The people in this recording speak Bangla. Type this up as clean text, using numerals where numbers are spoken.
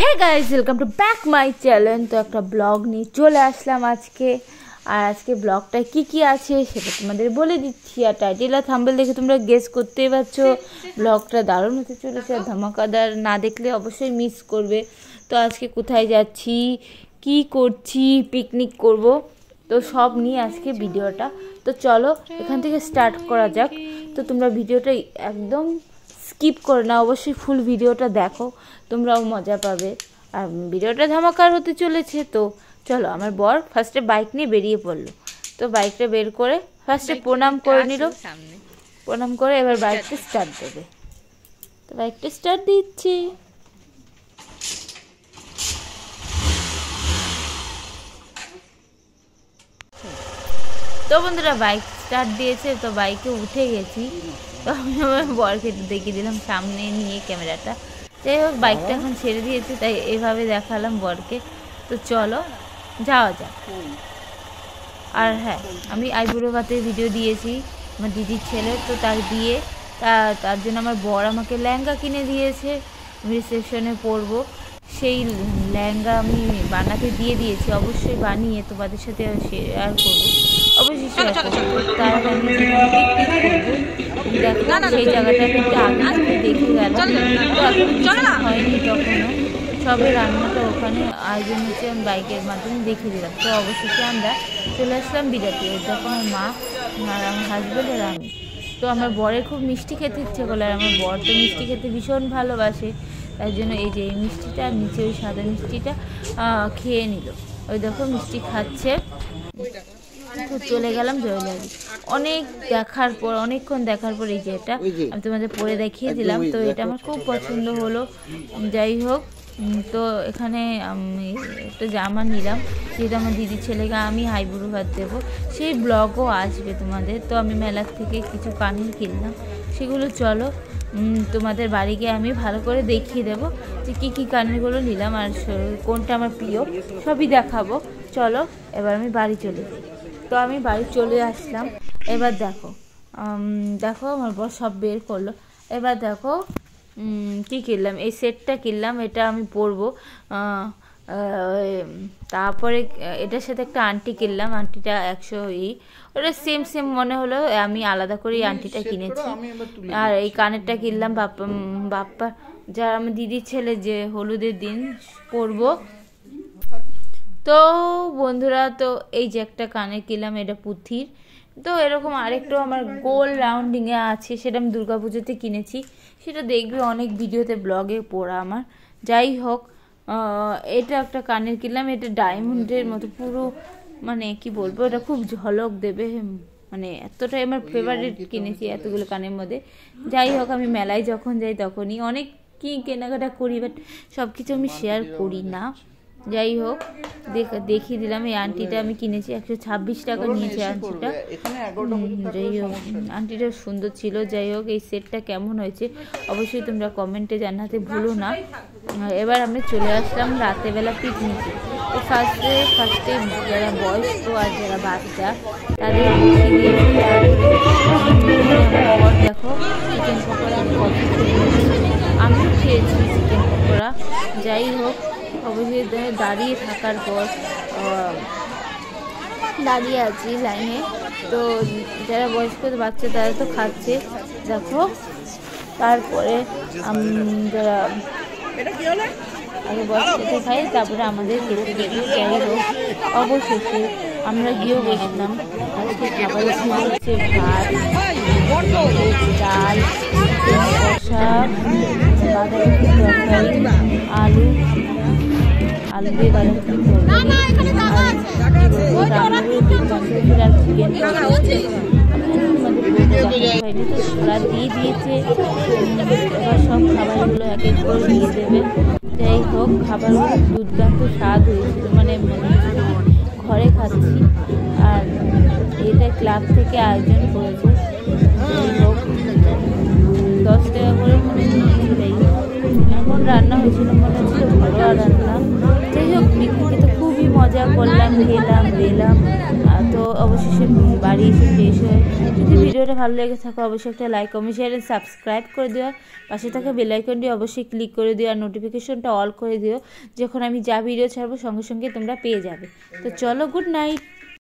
Hey guys, welcome to back my channel. তো একটা ব্লগ নিয়ে চলে আসলাম আজকে। আর আজকে ব্লগটা কি আছে সেটা তোমাদের বলে দিচ্ছি। আর টাইটেল আর থাম্বনেল দেখে তোমরা গেস করতেই পারছো ব্লগটা দারুণ হতে চলেছে, ধামাকাদার। না দেখলে অবশ্যই মিস করবে। তো আজকে কোথায় যাচ্ছি, কি করছি, পিকনিক করব, তো সব নিয়ে আজকে ভিডিওটা। তো চলো এখান থেকে স্টার্ট করা যাক। তো তোমরা ভিডিওটা একদম স্কিপ করো না, অবশ্যই ফুল ভিডিওটা দেখো, তোমরাও মজা পাবে। আর ভিডিওটা ধামাকার হতে চলেছে। তো চলো, আমার বর ফার্স্টে বাইক নিয়ে বেরিয়ে পড়লো। তো বাইকটা বের করে ফার্স্টে প্রণাম করে নিল, প্রণাম করে এবার বাইকটা স্টার্ট দেবে। তো বাইকটা স্টার্ট দিচ্ছি। তো বন্ধুরা বাইক স্টার্ট দিয়েছে, তো বাইকে উঠে গেছি। তো আমি আমার বরকে দেখিয়ে দিলাম সামনে নিয়ে ক্যামেরাটা। যাই হোক, বাইকটা এখন ছেড়ে দিয়েছে, তাই এভাবে দেখালাম বরকে। তো চলো যাওয়া যাক। আর হ্যাঁ, আমি আইবুড়ো ভাতের ভিডিও দিয়েছি আমার দিদির ছেলে, তো তার বিয়ে, তার জন্য আমার বর আমাকে লেহেঙ্গা কিনে দিয়েছে, আমি রিসেপশনে পরবো। সেই লেহেঙ্গা আমি বানাতে দিয়ে দিয়েছি, অবশ্যই বানিয়ে তোমাদের সাথে শেয়ার করবো, অবশ্যই শেয়ার করবো। তার আগে আমি দেখো সেই জায়গাটা একটু আগে দেখে গেলাম। তো এখন হয়নি তখনও, সবে রান্নাটা ওখানে আয়োজন হচ্ছে, আমি বাইকের মাধ্যমে দেখে দিলাম। তো অবশেষে আমরা চলে আসলাম বিরাটি। যখন আমার মা আর আমার হাজব্যান্ড আর আমি। তো আমার বরের খুব মিষ্টি খেতে ইচ্ছে করলো, আর আমার বর তো মিষ্টি খেতে ভীষণ ভালোবাসে, তাই জন্য এই যে এই মিষ্টিটা আর নিচে ওই সাদা মিষ্টিটা খেয়ে নিল। ওই দেখো মিষ্টি খাচ্ছে। তো চলে গেলাম জয়লালি। অনেকক্ষণ দেখার পর এই যে এটা আমি তোমাদের পরে দেখিয়ে দিলাম। তো এটা আমার খুব পছন্দ হলো। যাই হোক, তো এখানে আমি একটা জামা নিলাম, যেটা আমার দিদির ছেলেকে আমি আইবুড়ো ভাত দেবো, সেই ব্লগও আসবে তোমাদের। তো আমি মেলার থেকে কিছু কানের কিনলাম, সেগুলো চলো তোমাদের বাড়ি গিয়ে আমি ভালো করে দেখিয়ে দেবো যে কী কানেরগুলো নিলাম আর কোনটা আমার প্রিয়, সবই দেখাবো। চলো এবার আমি বাড়ি চলে যাই। তো আমি বাড়ি চলে আসলাম। এবার দেখো আমার বর সব বের করলো। এবার দেখো কি কিনলাম, এই সেটটা কিনলাম, এটা আমি পরবো। তারপরে এটার সাথে একটা আংটি কিনলাম, আংটিটা 100 ওটা সেম মনে হলো, আমি আলাদা করে এই আংটিটা কিনেছি। আর এই কানেরটা কিনলাম বাপ্পা যারা আমার দিদির ছেলে যে হলুদের দিন পরবো। তো বন্ধুরা, তো এই যে একটা কানের কিনলাম, এটা পুঁথির। তো এরকম আরেকটাও আমার গোল রাউন্ডিংয়ে আছে, সেটা আমি দুর্গাপুজোতে কিনেছি, সেটা দেখবে অনেক ভিডিওতে ব্লগে পড়া আমার। যাই হোক, এটা একটা কানের কিনলাম, এটা ডায়মন্ডের মতো পুরো, মানে কি বলবো, এটা খুব ঝলক দেবে, মানে এতটাই আমার ফেভারিট কিনেছি এতগুলো কানের মধ্যে। যাই হোক, আমি মেলায় যখন যাই তখনই অনেক কি কেনাকাটা করি, বাট সব কিছু আমি শেয়ার করি না। যাই হোক, দেখিয়ে দিলাম এই আংটিটা আমি কিনেছি, 126 টাকা নিয়েছে আংটিটা। যাই হোক, আংটিটা সুন্দর ছিল। যাই হোক, এই সেটটা কেমন হয়েছে অবশ্যই তোমরা কমেন্টে জানাতে ভুলো না। এবার আমরা চলে আসলাম রাতেরবেলা পিকনিকে। তো ফার্স্টে যারা বয়স্ক আর যারা বাচ্চা তাদের দেখো চিকেন পকোড়া আমি খেয়েছি চিকেন পকোড়া। যাই হোক, অবশ্যই দাঁড়িয়ে থাকার পর দাঁড়িয়ে আছি লাইনে। তো যারা বয়স্ক বাচ্চা তারা তো খাচ্ছে দেখো। তারপরে যারা আগে বয়স্ক খাই, তারপরে আমাদের খেতে দেবে। যাই হোক, অবশেষে আমরা গিয়েও বসলাম। আজকে খাবার হচ্ছে ভাত, ডাল, কষা, বাঁধাকপি তরকারি, আলু দিয়ে বাঁধাকপি আর চিকেন ওরা দিয়ে দিয়েছে। এবার সব খাবারগুলো এক এক করে দিয়ে দেবে। যাই হোক, খাবারগুলো দুর্দান্ত স্বাদ হয়েছিল, মানে ঘরে খাচ্ছি। আর এটা ক্লাব থেকে আয়োজন করেছে। যাই হোক, 10 টাকা করে মনে নিয়েছিল। এমন রান্না হয়েছিল, মনে হচ্ছিল ঘরোয়া রান্না। যাই হোক, পিকনিকে তো খুবই মজা করলাম, খেলাম, বেলাম। তো অবশেষে বাড়ি এসে ফ্রেশ হয়ে যদি ভিডিওটা ভালো লেগে থাকে অবশ্যই একটা like comment share and subscribe করে দিও। পাশে থাকা বেল আইকনটি অবশ্যই ক্লিক করে দিও আর নোটিফিকেশনটা অল করে দিও, যখন আমি যা ভিডিও ছাড়বো সঙ্গে সঙ্গে তোমরা পেয়ে যাবে। তো চলো, গুড নাইট।